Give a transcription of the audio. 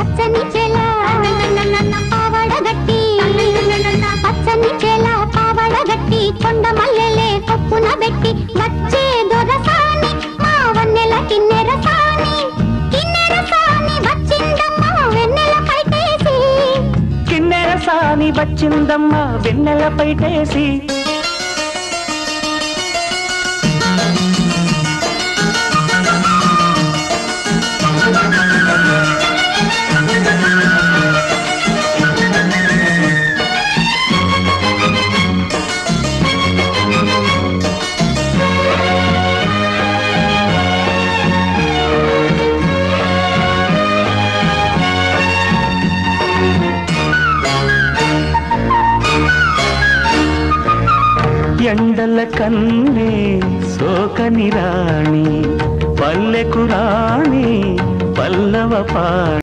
పచ్చని చేల పావడగట్టి పచ్చని చేల పావడగట్టి కొండ మల్లెలే కొప్పున పెట్టి వచ్చే దొరసాని మా వన్నెల కిన్నెర సాని వచ్చిందమ్మ వెన్నెల పైటేసి కిన్నెర సాని వచ్చిందమ్మ వెన్నెల పైటేసి ఎండల కన్నే సోకని రాణి పల్లెకు రాణి పల్లవ పాణి